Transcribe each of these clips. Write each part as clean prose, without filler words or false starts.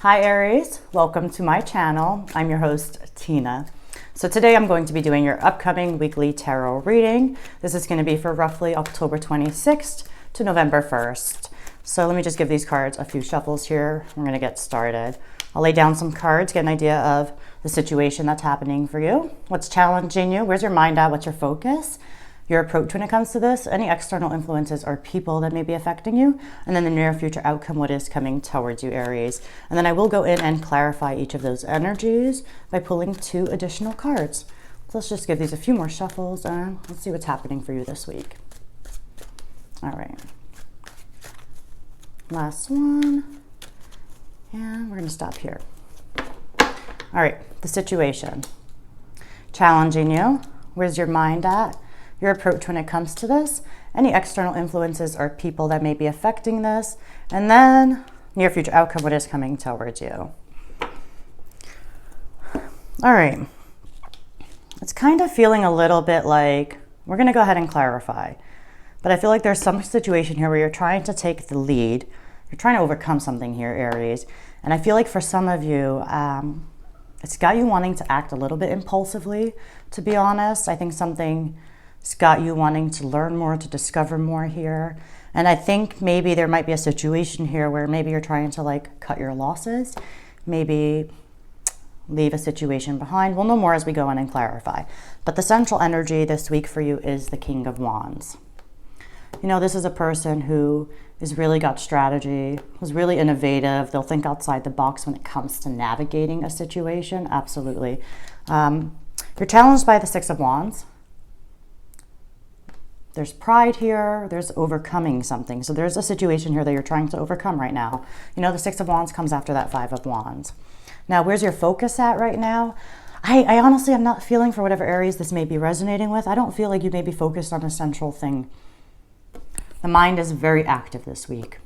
Hi Aries, welcome to my channel. I'm your host, Tina. So today I'm going to be doing your upcoming weekly tarot reading. This is going to be for roughly October 26th to November 1st. So let me just give these cards a few shuffles here. We're going to get started. I'll lay down some cards, get an idea of the situation that's happening for you, what's challenging you, where's your mind at, what's your focus, your approach when it comes to this, any external influences or people that may be affecting you, and then the near future outcome, what is coming towards you, Aries. And then I will go in and clarify each of those energies by pulling 2 additional cards. So let's just give these a few more shuffles and let's see what's happening for you this week. All right. Last one. And we're going to stop here. All right, the situation. Challenging you. Where's your mind at? Your approach when it comes to this, any external influences or people that may be affecting this, and then near future outcome, what is coming towards you. All right. It's kind of feeling a little bit like, we're going to go ahead and clarify, but I feel like there's some situation here where you're trying to take the lead. You're trying to overcome something here, Aries. And I feel like for some of you, it's got you wanting to act a little bit impulsively, to be honest. I think it's got you wanting to learn more, to discover more here. And I think maybe there might be a situation here where maybe you're trying to like cut your losses, maybe leave a situation behind. We'll know more as we go in and clarify. But the central energy this week for you is the King of Wands. You know, this is a person who has really got strategy, who's really innovative. They'll think outside the box when it comes to navigating a situation. Absolutely. You're challenged by the Six of Wands. There's pride here, there's overcoming something. So there's a situation here that you're trying to overcome right now. You know, the Six of Wands comes after that Five of Wands. Now, where's your focus at right now? I honestly am not feeling, for whatever Aries this may be resonating with, I don't feel like you may be focused on a central thing. The mind is very active this week.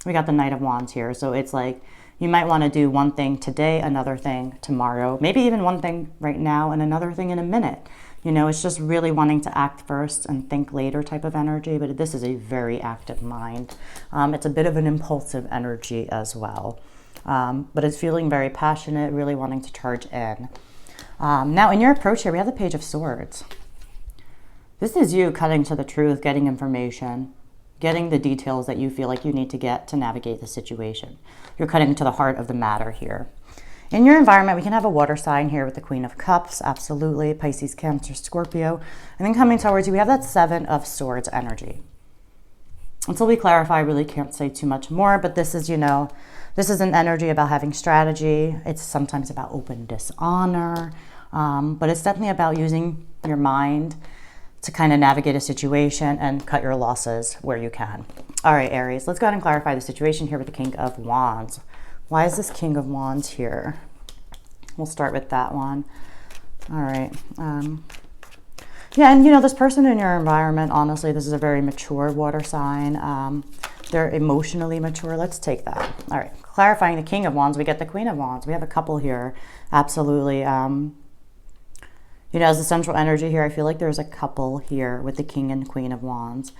We got the Knight of Wands here. So it's like you might want to do one thing today, another thing tomorrow, maybe even one thing right now and another thing in a minute. You know, it's just really wanting to act first and think later type of energy, but this is a very active mind. It's a bit of an impulsive energy as well, but it's feeling very passionate, really wanting to charge in. Now, in your approach here, we have the Page of Swords. This is you cutting to the truth, getting information, getting the details that you feel like you need to get to navigate the situation. You're cutting to the heart of the matter here. In your environment, we can have a water sign here with the Queen of Cups, absolutely, Pisces, Cancer, Scorpio. And then coming towards you, we have that Seven of Swords energy. Until we clarify, I really can't say too much more, but this is, you know, this is an energy about having strategy. It's sometimes about open dishonor, but it's definitely about using your mind to kind of navigate a situation and cut your losses where you can. All right, Aries, let's go ahead and clarify the situation here with the King of Wands. Why is this King of Wands here? We'll start with that one. All right. Yeah, and you know, this person in your environment, honestly, this is a very mature water sign. They're emotionally mature. Let's take that. All right. Clarifying the King of Wands, we get the Queen of Wands. We have a couple here. Absolutely. You know, as the central energy here, I feel like there's a couple here with the King and Queen of Wands.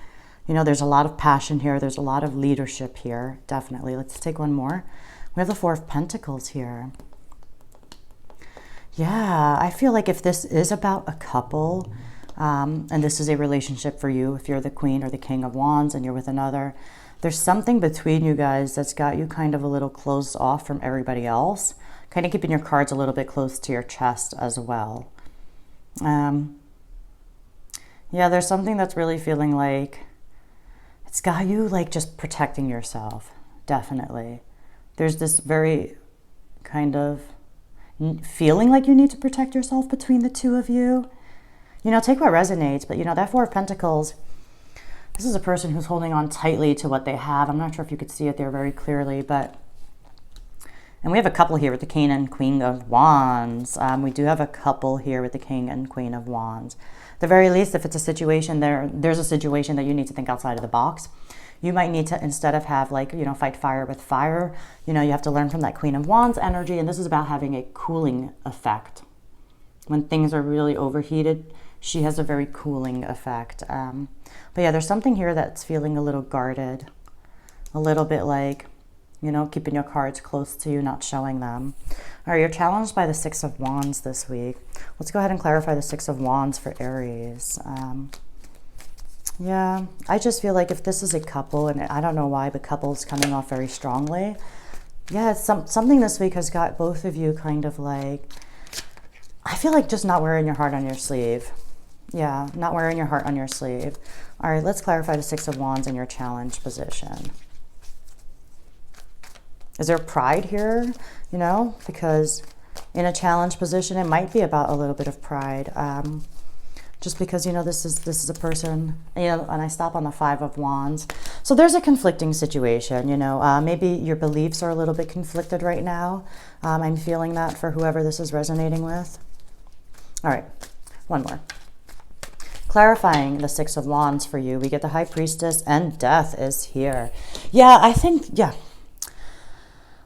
You know, there's a lot of passion here. There's a lot of leadership here. Definitely. Let's take one more. We have the Four of Pentacles here. Yeah, I feel like if this is about a couple, and this is a relationship for you, if you're the Queen or the King of Wands and you're with another, there's something between you guys that's got you kind of a little closed off from everybody else, kind of keeping your cards a little bit close to your chest as well. Yeah, there's something that's really feeling like it's got you like just protecting yourself, definitely. There's this very kind of feeling like you need to protect yourself between the two of you. You know, take what resonates, but you know, that Four of Pentacles, this is a person who's holding on tightly to what they have. I'm not sure if you could see it there very clearly, but, and we have a couple here with the King and Queen of Wands. We do have a couple here with the King and Queen of Wands. At the very least, if it's a situation there's a situation that you need to think outside of the box. You might need to, instead of have like, you know, fight fire with fire, you know, you have to learn from that Queen of Wands energy. And this is about having a cooling effect. When things are really overheated, she has a very cooling effect. But yeah, there's something here that's feeling a little guarded, a little bit like You know, keeping your cards close to you, not showing them. All right, you're challenged by the Six of Wands this week. Let's go ahead and clarify the Six of Wands for Aries. Yeah, I just feel like if this is a couple, and I don't know why, but couples coming off very strongly. Yeah, it's something this week has got both of you kind of like, I feel like just not wearing your heart on your sleeve. Yeah, not wearing your heart on your sleeve. All right, let's clarify the Six of Wands in your challenge position. Is there pride here? You know, because in a challenge position, it might be about a little bit of pride. Just because, you know, this is a person, you know, and I stop on the Five of Wands. So there's a conflicting situation, you know, maybe your beliefs are a little bit conflicted right now. I'm feeling that for whoever this is resonating with. All right, one more. Clarifying the Six of Wands for you, we get the High Priestess and Death is here. Yeah, I think, yeah.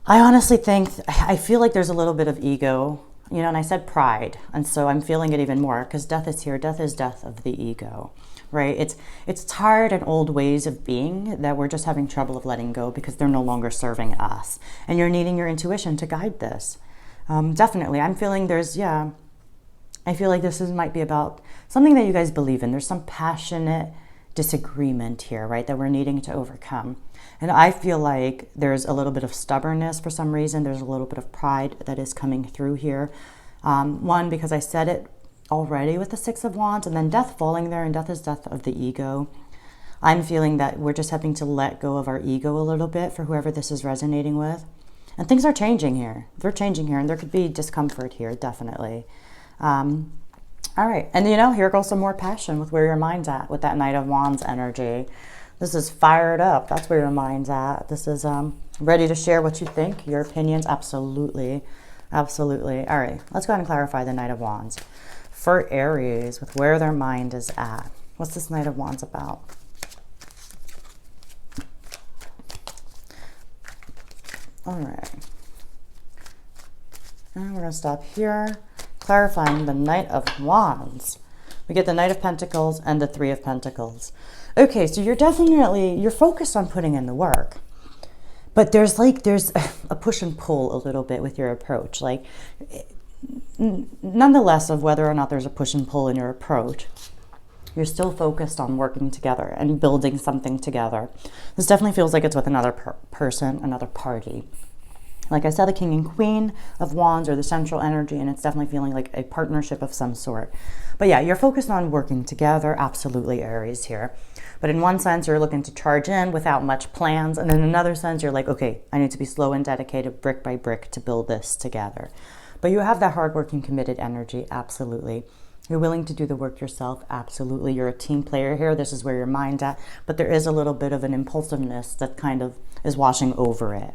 I honestly think, I feel like there's a little bit of ego. You know, and I said pride, and so I'm feeling it even more because death is here. Death is death of the ego, right? It's tired and old ways of being that we're just having trouble of letting go because they're no longer serving us. And you're needing your intuition to guide this. Definitely, I'm feeling there's, yeah, I feel like might be about something that you guys believe in. There's some passionate disagreement here, right, that we're needing to overcome. And I feel like there's a little bit of stubbornness for some reason. There's a little bit of pride that is coming through here. One, because I said it already with the Six of Wands, and then death falling there, and death is death of the ego. I'm feeling that we're just having to let go of our ego a little bit for whoever this is resonating with. And things are changing here. They're changing here, and there could be discomfort here, definitely. All right, and you know, here goes some more passion with where your mind's at with that Knight of Wands energy. This is fired up. That's where your mind's at. This is ready to share what you think, your opinions. Absolutely. Absolutely. All right, let's go ahead and clarify the Knight of Wands for Aries with where their mind is at. What's this Knight of Wands about? All right. And we're going to stop here. Clarifying the Knight of Wands. We get the Knight of Pentacles and the Three of Pentacles. Okay, so you're focused on putting in the work. But there's a push and pull a little bit with your approach. Like, nonetheless of whether or not there's a push and pull in your approach, you're still focused on working together and building something together. This definitely feels like it's with another person, another party. Like I said, the King and Queen of Wands are the central energy, and it's definitely feeling like a partnership of some sort. But yeah, you're focused on working together. Absolutely, Aries here. But in one sense, you're looking to charge in without much plans. And in another sense, you're like, okay, I need to be slow and dedicated brick by brick to build this together. But you have that hardworking, committed energy. Absolutely. You're willing to do the work yourself. Absolutely. You're a team player here. This is where your mind's at. But there is a little bit of an impulsiveness that kind of is washing over it,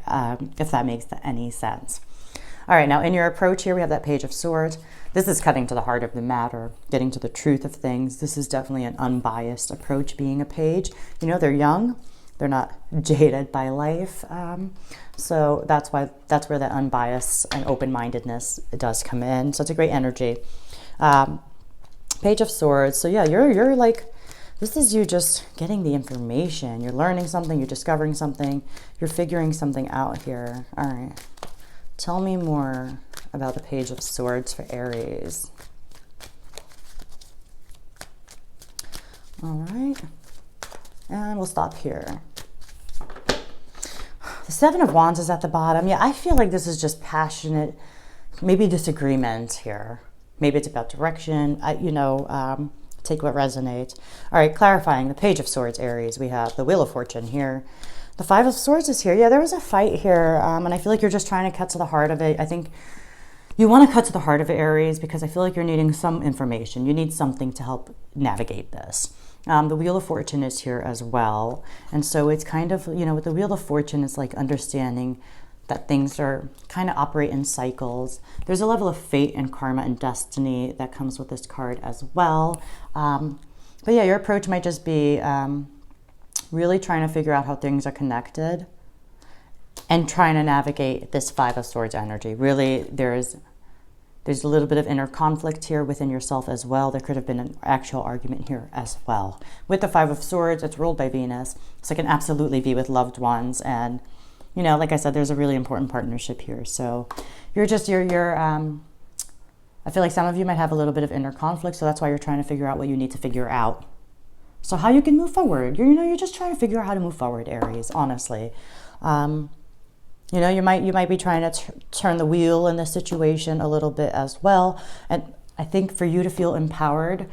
if that makes any sense. All right, now in your approach here, we have that Page of Swords. This is cutting to the heart of the matter, getting to the truth of things. This is definitely an unbiased approach, being a page. You know, they're young. They're not jaded by life. So that's where that unbiased and open-mindedness does come in. So it's a great energy. Page of Swords. So yeah, you're like, this is you just getting the information. You're learning something. You're discovering something. You're figuring something out here. All right. Tell me more about the Page of Swords for Aries. All right. And we'll stop here. The Seven of Wands is at the bottom. Yeah, I feel like this is just passionate, maybe disagreement here. Maybe it's about direction. Take what resonates. All right, clarifying the Page of Swords, Aries. We have the Wheel of Fortune here. The Five of Swords is here. Yeah, there was a fight here, and I feel like you're just trying to cut to the heart of it. I think you want to cut to the heart of it, Aries, because I feel like you're needing some information. You need something to help navigate this. The Wheel of Fortune is here as well. And so it's kind of, with the Wheel of Fortune, it's like understanding that things are kind of operate in cycles. There's a level of fate and karma and destiny that comes with this card as well. But yeah, your approach might just be really trying to figure out how things are connected and trying to navigate this Five of Swords energy. Really, there's a little bit of inner conflict here within yourself as well. There could have been an actual argument here as well. With the Five of Swords, it's ruled by Venus, so it can absolutely be with loved ones and you know, like I said, there's a really important partnership here. So you're I feel like some of you might have a little bit of inner conflict, so that's why you're trying to figure out what you need to figure out. So how you can move forward. You're just trying to figure out how to move forward, Aries, honestly. You know, you might be trying to turn the wheel in this situation a little bit as well. And I think for you to feel empowered,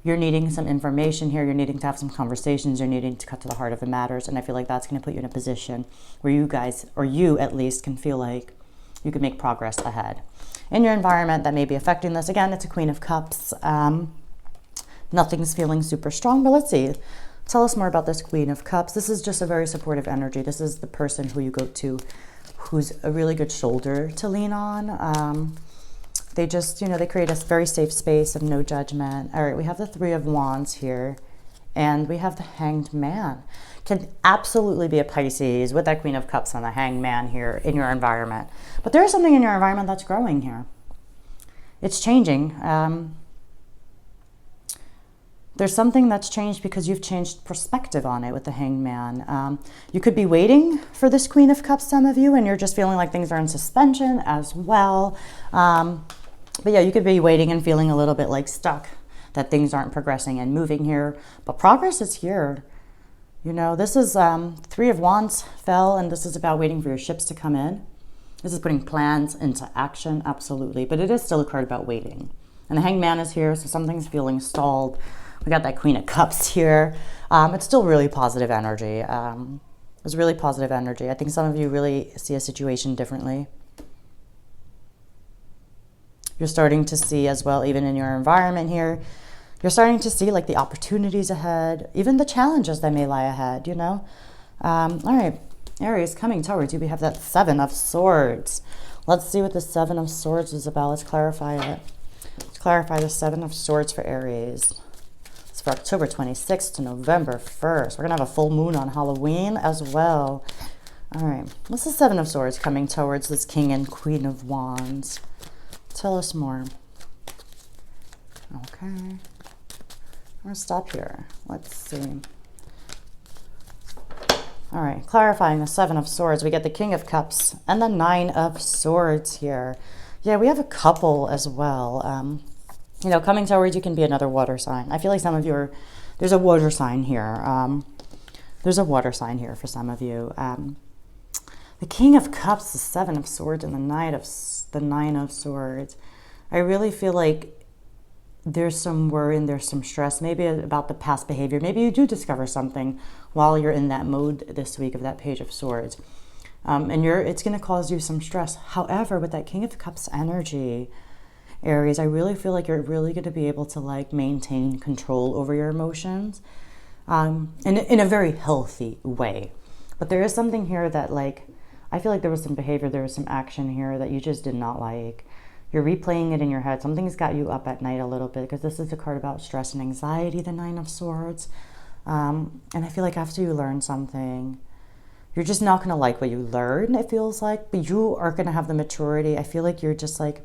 you're needing some information here. You're needing to have some conversations. You're needing to cut to the heart of the matters. And I feel like that's going to put you in a position where you guys, or you at least, can feel like you can make progress ahead. In your environment that may be affecting this, again, it's a Queen of Cups. Nothing's feeling super strong, but let's see. Tell us more about this Queen of Cups. This is just a very supportive energy. This is the person who you go to who's a really good shoulder to lean on. They just, you know, they create a very safe space of no judgment. All right, we have the Three of Wands here, and we have the Hanged Man. Can absolutely be a Pisces with that Queen of Cups and the Hanged Man here in your environment. But there is something in your environment that's growing here. It's changing. There's something that's changed because you've changed perspective on it with the Hanged Man. You could be waiting for this Queen of Cups, some of you, and you're just feeling like things are in suspension as well. But yeah, you could be waiting and feeling a little bit like stuck, that things aren't progressing and moving here. But progress is here. You know, this is Three of Wands fell, and this is about waiting for your ships to come in. This is putting plans into action, absolutely. But it is still a card about waiting. And the Hanged Man is here, so something's feeling stalled. We got that Queen of Cups here. It's still really positive energy. It's really positive energy. I think some of you really see a situation differently. You're starting to see as well, even in your environment here, you're starting to see like the opportunities ahead, even the challenges that may lie ahead, you know? All right, Aries, coming towards you, we have that Seven of Swords. Let's see what the Seven of Swords is about. Let's clarify it. Let's clarify the Seven of Swords for Aries. It's for October 26th to November 1st. We're gonna have a full moon on Halloween as well. All right, what's the Seven of Swords coming towards this King and Queen of Wands? Tell us more. Okay. I'm gonna stop here. Let's see. All right, clarifying the Seven of Swords, we get the King of Cups and the Nine of Swords here. Yeah, we have a couple as well. You know, coming towards you can be another water sign. I feel like some of you are, there's a water sign here. There's a water sign here for some of you. The King of Cups, the Seven of Swords, and the Nine of Swords. I really feel like there's some worry and there's some stress, maybe about the past behavior. Maybe you do discover something while you're in that mode this week of that Page of Swords. And it's going to cause you some stress. However, with that King of Cups energy, Aries, I really feel like you're really going to be able to like maintain control over your emotions in a very healthy way. But there is something here that like, I feel like there was some behavior, there was some action here that you just did not like. You're replaying it in your head. Something's got you up at night a little bit because this is a card about stress and anxiety, the Nine of Swords. And I feel like after you learn something, you're just not going to like what you learn, it feels like, but you are going to have the maturity. I feel like you're just like,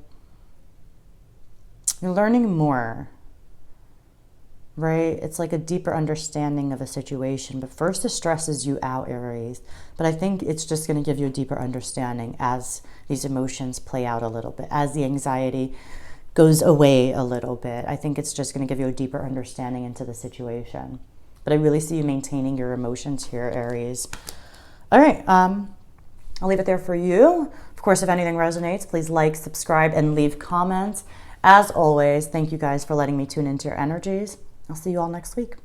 you're learning more, right? It's like a deeper understanding of a situation. But first it stresses you out, Aries. But I think it's just going to give you a deeper understanding as these emotions play out a little bit, as the anxiety goes away a little bit. I think it's just going to give you a deeper understanding into the situation. But I really see you maintaining your emotions here, Aries. All right, I'll leave it there for you. Of course, if anything resonates, please like, subscribe, and leave comments. As always, thank you guys for letting me tune into your energies. I'll see you all next week.